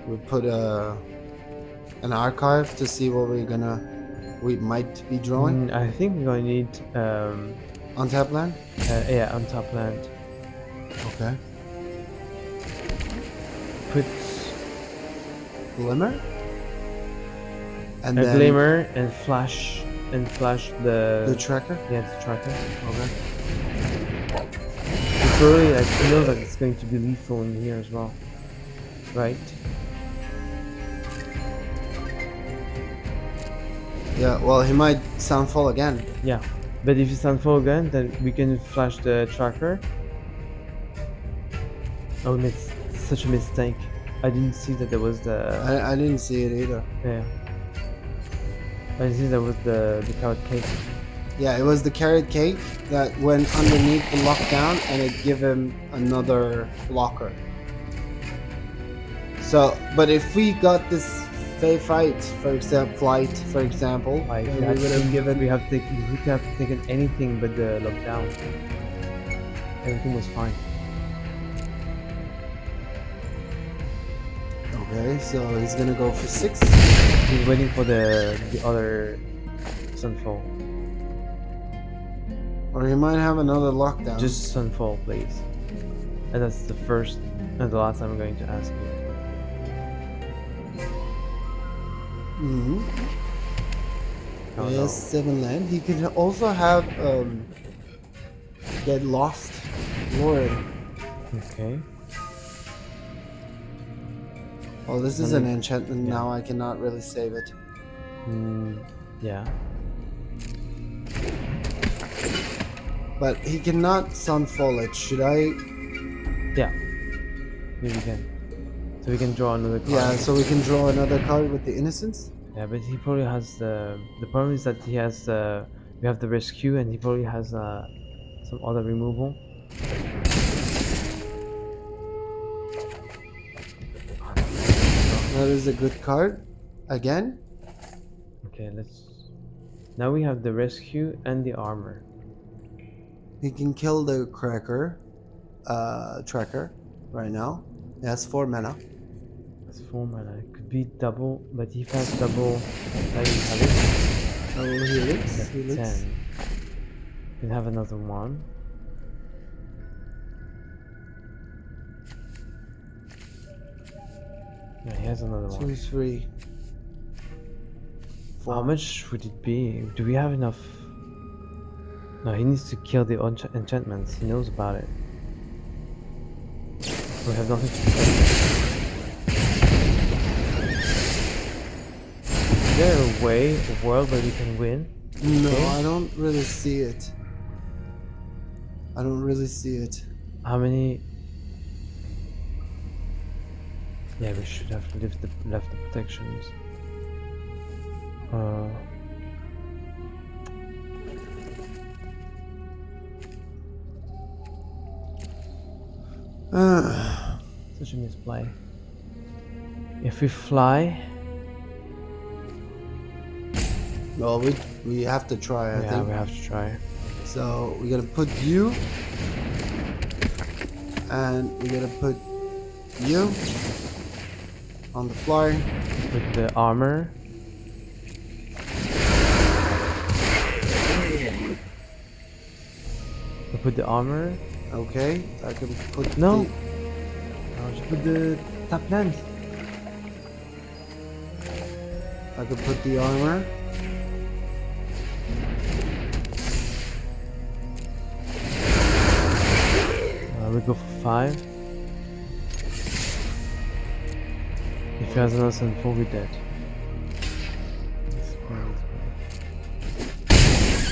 we put an archive to see what we might be drawing.
I think we're gonna need
Untap land.
yeah, on top land.
Okay.
Put
Glimmer. And
a
then
glimmer and flash
the tracker.
yeah, the tracker.
Okay.
It's really like he knows that it's going to be lethal in here as well, right?
Yeah. Well, he might soundfall again.
Yeah, but if it's unfold again, then we can flash the tracker. Oh, it's such a mistake. I didn't see that there was the
I didn't see it either.
yeah. I didn't see there was the carrot cake.
Yeah, it was the carrot cake that went underneath the lockdown, and it gave him another blocker. So, but if we got this flight, for example,
Like
then we would have given.
we have taken anything but the lockdown. Everything was fine.
Okay, so he's gonna go for 6.
He's waiting for the other sunfall.
Or he might have another lockdown.
Just sunfall, please. And that's the first and the last time I'm going to ask you.
Mm-hmm.
Oh,
He has 7 land. He could also have get lost, Lord.
no. Okay.
Oh, this is an enchantment.
Yeah.
Now I cannot really save it.
Yeah.
But he cannot sunfall it. Should I?
Yeah. Maybe we can. So we can draw another card.
Yeah, so we can draw another card with the innocence.
Yeah, but he probably has the problem is that he has we have the rescue and he probably has some other removal.
That is a good card. Again.
Okay, let's. Now we have the rescue and the armor.
He can kill the tracker right now. He has 4 mana.
That's 4 mana. It could be double, but if he has double, I can have it.
Oh, helix.
That's
Helix.
10. You can have another one. Yeah, he has another
2,
one.
3. 4.
How much would it be? Do we have enough? No, he needs to kill the enchantments. He knows about it. We have nothing to do. Is there a way, a world where we can win?
No,
Okay.
I don't really see it. I don't really see it.
How many? Yeah, we should have left the protections. Such a misplay. If we fly,
Well, we have to try. I
yeah,
think.
we have to try.
So we're gonna put you, and we're gonna put you on the fly.
With the armor. We put the armor.
Okay, I can put
No.
the-
Je put the top land.
I can put the armor.
We go for 5. If he has another sunfall, we're dead.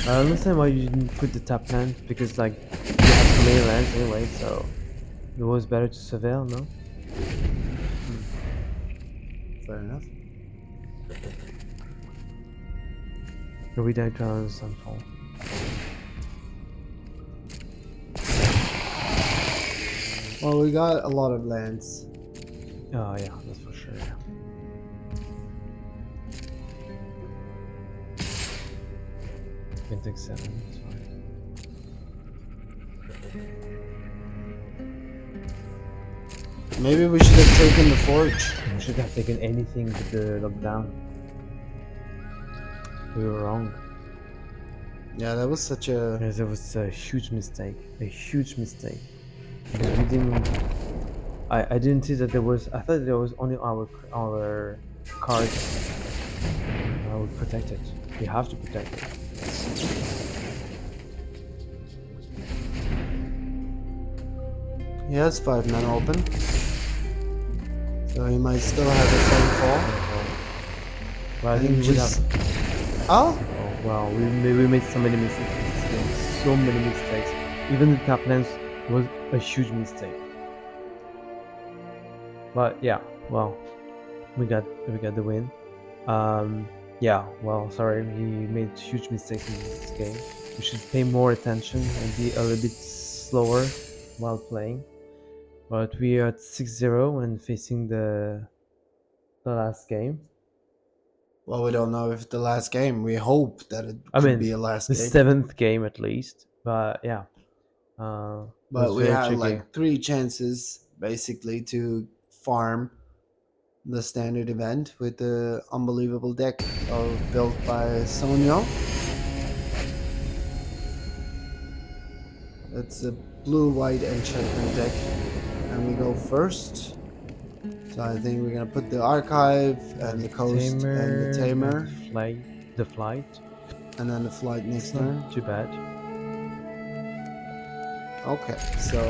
I understand why you didn't put the top land, because like you have so many lands anyway, so it was better to surveil, no?
Fair enough.
Or we died to another sunfall.
Well, we got a lot of lands.
Oh yeah, that's for sure. Yeah. You can take 7, it's fine.
Maybe we should have taken the forge.
should have taken anything with the lockdown. We were wrong.
Yeah, that was such a...
Yes, it was a huge mistake. A huge mistake. Because we didn't. I didn't see that there was. I thought there was only our cards. I would protect it. We have to protect it.
He has 5 mana open. So he might still have his own fall.
Well, I think we
just...
would have.
Oh?
Oh wow, we made so many mistakes in this game. So many mistakes. Even the tap lands was a huge mistake. But yeah, well, we got the win. Yeah, well, sorry, we made huge mistakes in this game. We should pay more attention and be a little bit slower while playing. But we are at 6-0 and facing the last game.
Well, we don't know if it's the last game. We hope that it could be a last
the
game.
7th game at least. But yeah.
But we had like 3 chances basically to farm the standard event with the unbelievable deck built by Sonio. It's a blue-white enchantment deck, and we go first. So I think we're gonna put the archive and the coast
Tamer,
and the tamer,
the flight,
and then the flight next turn.
Too bad.
Okay, so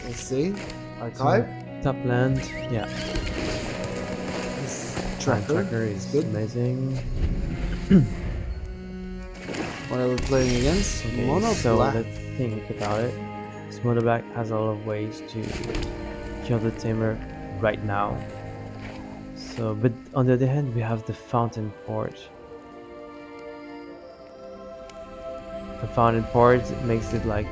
let's see. Archive.
Top land, yeah.
Tracker
is
good.
Amazing.
What are we playing against?
Okay,
Mono
so
black.
let's think about it. This mono black has a lot of ways to kill the tamer right now. So, but on the other hand, we have the fountain port. The fountain port makes it like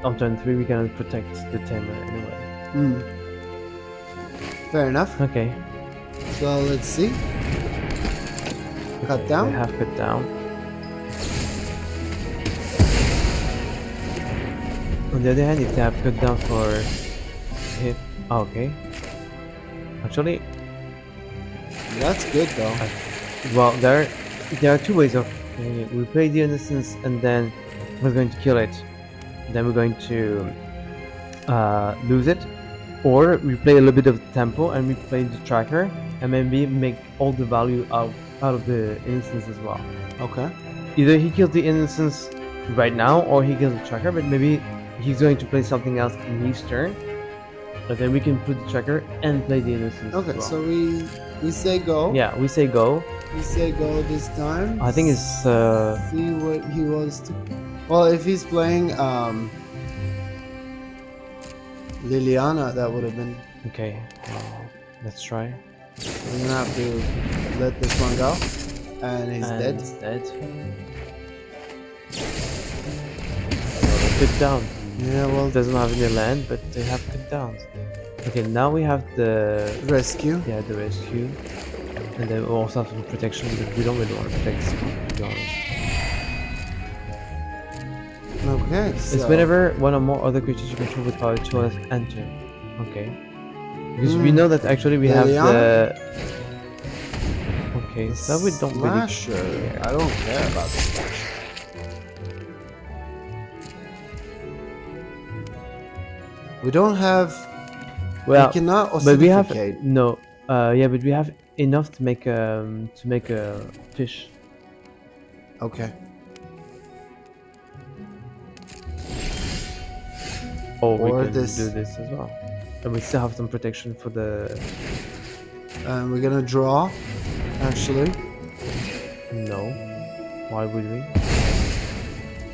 on turn 3 we can protect the tamer anyway.
Fair enough.
Okay.
So let's see. Cut down.
They have cut down. On the other hand, if they have cut down for hit, okay. Actually,
that's good though.
Well, there are 2 ways of playing it. We play the innocence and then we're going to kill it. Then we're going to lose it, or we play a little bit of the tempo and we play the tracker and maybe make all the value out of the innocence as well.
Okay.
Either he kills the innocence right now or he kills the tracker, but maybe he's going to play something else in his turn. But then we can put the tracker and play the innocence.
Okay,
as well.
so we say go.
Yeah, we say go.
We say go this time.
I think it's
see what he wants to. Well, if he's playing Liliana, that would have been
okay. Let's try.
We're gonna have to let this one go, and he's dead.
He's dead. Cut down.
Yeah, well,
doesn't have any land, but they have cut downs. Okay, now we have the
rescue.
Yeah, the rescue, and then we also have some protection, but we don't really want to protect, to be honest.
Okay, so
it's whenever one or more other creatures you control with power 2 enter. Okay. Because we know that actually we have the... Okay, so we don't really care.
I don't care about the slasher. We don't have...
Well,
we cannot
but we have...
ossificate.
No. Yeah, but we have enough to make a fish.
Okay.
Or we can do this as well. And we still have some protection for the...
we're gonna draw, actually.
No. Why would we?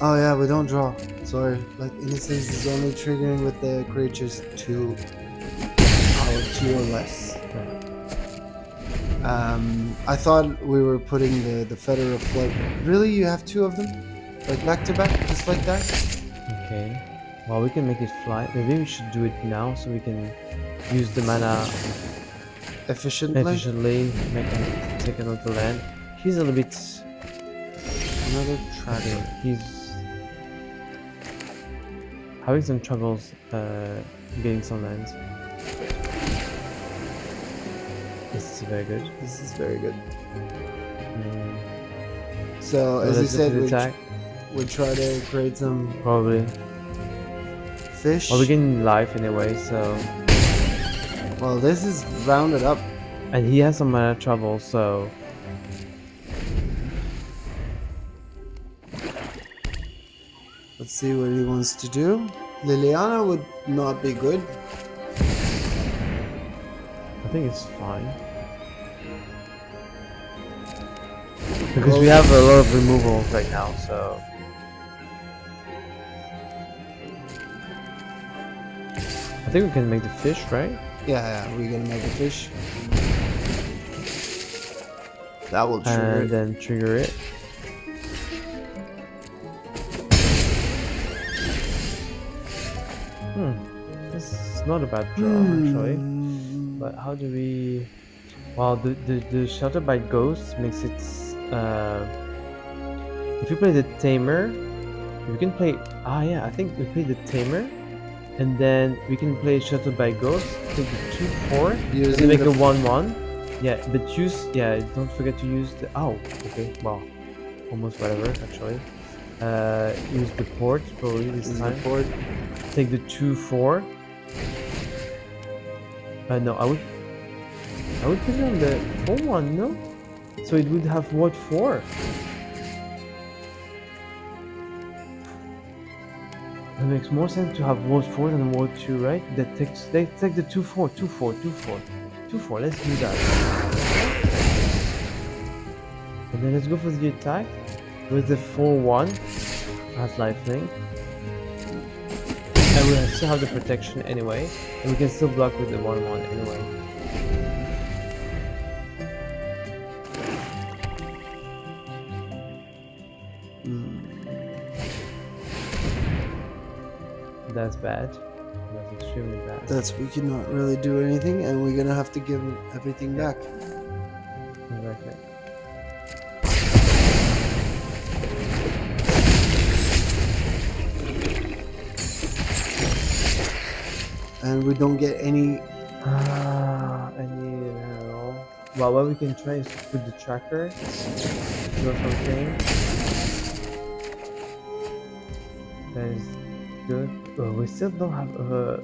Oh yeah, we don't draw. Sorry. Like, Innocence is only triggering with the creatures 2 power 2 or less. I thought we were putting the Feather of Flight. Really? You have 2 of them? Like back to back? Just like that?
Okay. Well, we can make it fly. Maybe we should do it now so we can use the mana efficiently. Take another land. He's a little bit...
Another tracker.
He's having some troubles getting some lands. This is very good.
This is very good.
Mm.
So,
Well,
as you
let's go for
said,
the attack.
we try to create some
Probably.
fish.
Well, we're getting life anyway, so.
Well, this is rounded up.
And he has some mana trouble, so.
Let's see what he wants to do. Liliana would not be good.
I think it's fine. Because we have a lot of removals right now, so. I think we can make the fish, right?
Yeah, we're gonna make a fish. That will trigger
And
it.
then trigger it. This is not a bad draw, actually. But how do we... Well, the Shelter by Ghost makes it... if you play the Tamer, we can play... Ah, yeah, I think we play the Tamer. And then we can play Shelter by Ghost, take the 2/4, and then make a 1/1. Yeah, but use... Yeah, don't forget to use the... Oh, okay, well, almost whatever, actually. Use the port, probably this time.
Port.
Take the 2/4. No, I would put it on the 4/1, no? So it would have what 4? It makes more sense to have Ward 4 than Ward 2, right? That takes they take the 2/4, 2/4, 2/4, 2/4. Let's do that. And then let's go for the attack with the 4/1 as lifelink. And we still have the protection anyway, and we can still block with the 1/1 anyway. That's bad. That's extremely bad.
We cannot really do anything, and we're gonna have to give everything back.
Exactly.
And we don't get any.
Well, what we can try is to put the tracker or something. That is good. We still don't have a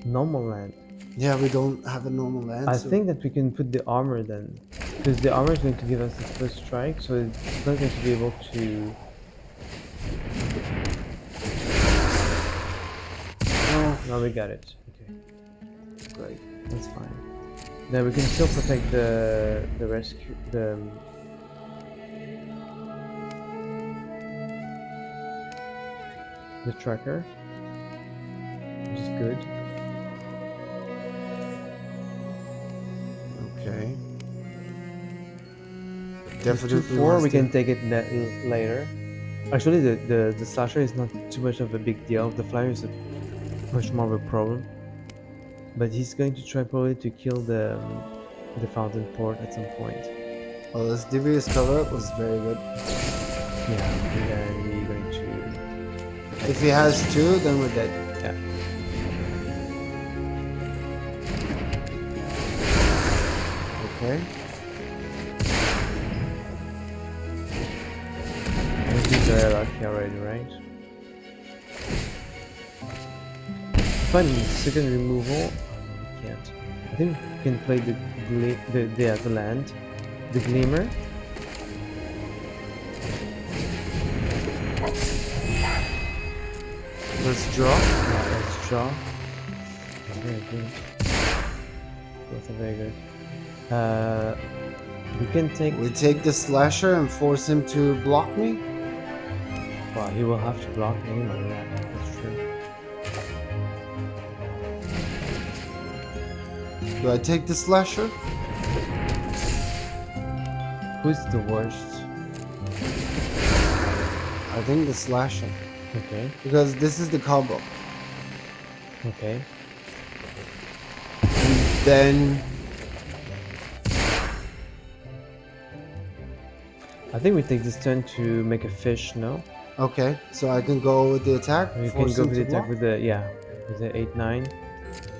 normal land.
Yeah, we don't have a normal land.
I think that we can put the armor then, because the armor is going to give us the first strike, so it's not going to be able to. Oh, now we got it. Okay, great. That's fine. Then we can still protect the rescue the tracker, which is good.
Okay.
Definitely 2/4 we can take it later. Actually, the slasher is not too much of a big deal. The flyer is much more of a problem. But he's going to try probably to kill the fountain port at some point.
Well, this devious cover up was very good.
Yeah, and we're going to.
If he has 2, then we're dead.
Yeah.
Okay.
This is very lucky already, right? Fun second removal. We can't. I think we can play the land, the glimmer.
Let's draw.
Yeah, let's draw. Very good. Both are very good. We can take.
We take the slasher and force him to block me.
Well, he will have to block anyway. Yeah, that's true.
Do I take the slasher?
Who's the worst?
I think the slasher.
Okay.
Because this is the combo.
Okay.
And then
I think we take this turn to make a fish, no?
okay, so I can go with the attack.
We can go with the attack with the with the 8/9.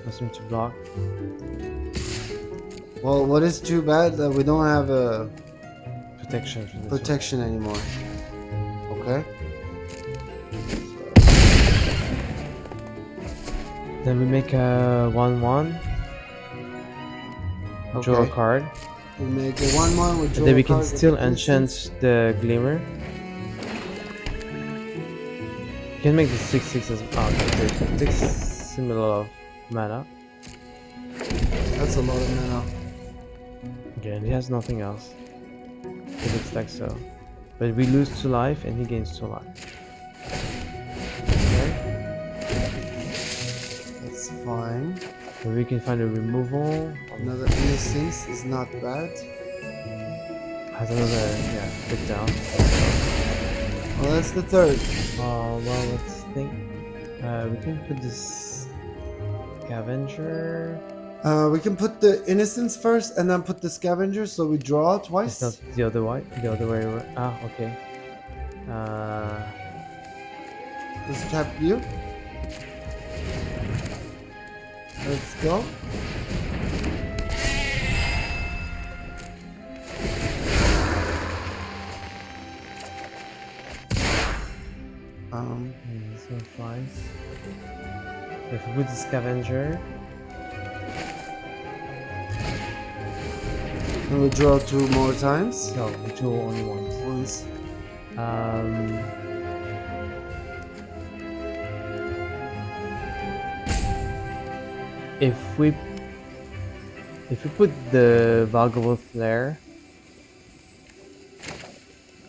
Force him to block.
Well, what is too bad that we don't have a
Protection from this one.
protection anymore. Okay.
Then we make a 1/1. Draw a
Okay.
card.
We make a 1/1. We
And
draw
then
a
we can
card with
still
the instance.
enchant the Glimmer. You can make the 6/6 as well. Okay, it takes similar of mana.
That's a lot of mana.
Again, he has nothing else. It looks like so. But we lose 2 life and he gains 2 life. Okay.
That's fine.
So we can find a removal.
Another innocence is not bad.
Has another, yeah, put down.
Well, that's the third.
Well, let's think. We can put this Scavenger.
We can put the innocence first and then put the scavenger so we draw
It's not
twice.
the other way. The other way around. Ah, okay.
Let's tap you. Let's go.
This one flies. If we put the Scavenger,
And we draw two more times.
no, we draw only once.
Once.
Um, if we put the Valuable Flare,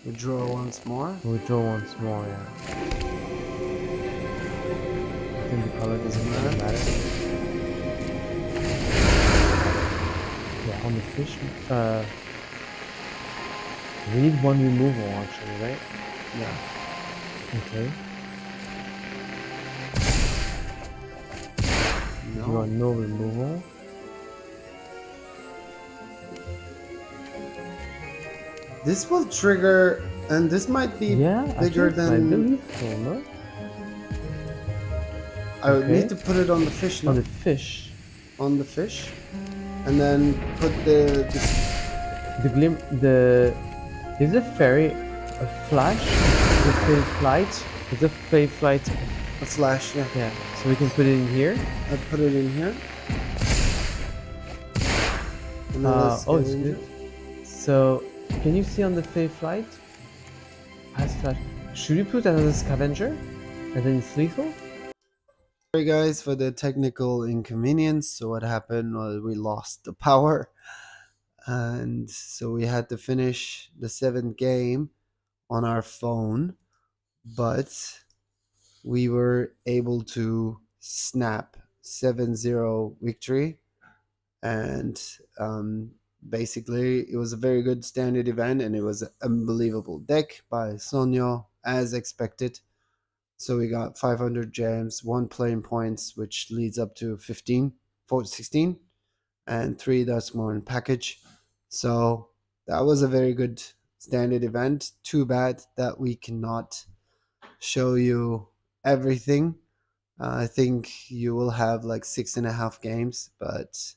We draw once more.
we draw once more. Yeah. I think the color doesn't really matter. Yeah, on the fish. We need one removal actually, right?
Yeah.
Okay. You
No.
want no removal.
This will trigger, and this might be
Yeah,
bigger
actually, I
than.
believe so, no?
I would
Okay.
need to put it on the fish now.
On the fish.
On the fish, and then put the
The glim. Is a fairy a flash? The fairy flight. Is a fairy flight?
a flash. Yeah.
Yeah. So we can put it in here.
I put it in here. Another
Oh, it's
scavenger.
good. So can you see on the fairy flight? Has flash. Should we put another scavenger? And then it's lethal?
Sorry guys for the technical inconvenience. So what happened was we lost the power, and so we had to finish the seventh game on our phone, but we were able to snap 7-0 victory, and basically it was a very good standard event, and it was an unbelievable deck by Sonio as expected. So we got 500 gems, 1 playing points, which leads up to 15, 16, and 3 Duskmourn package. So that was a very good standard event. Too bad that we cannot show you everything. I think you will have like 6.5 games, but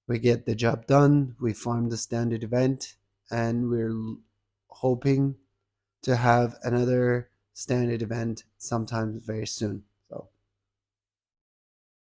we get the job done. We farm the standard event, and we're hoping to have another standard event sometime very soon.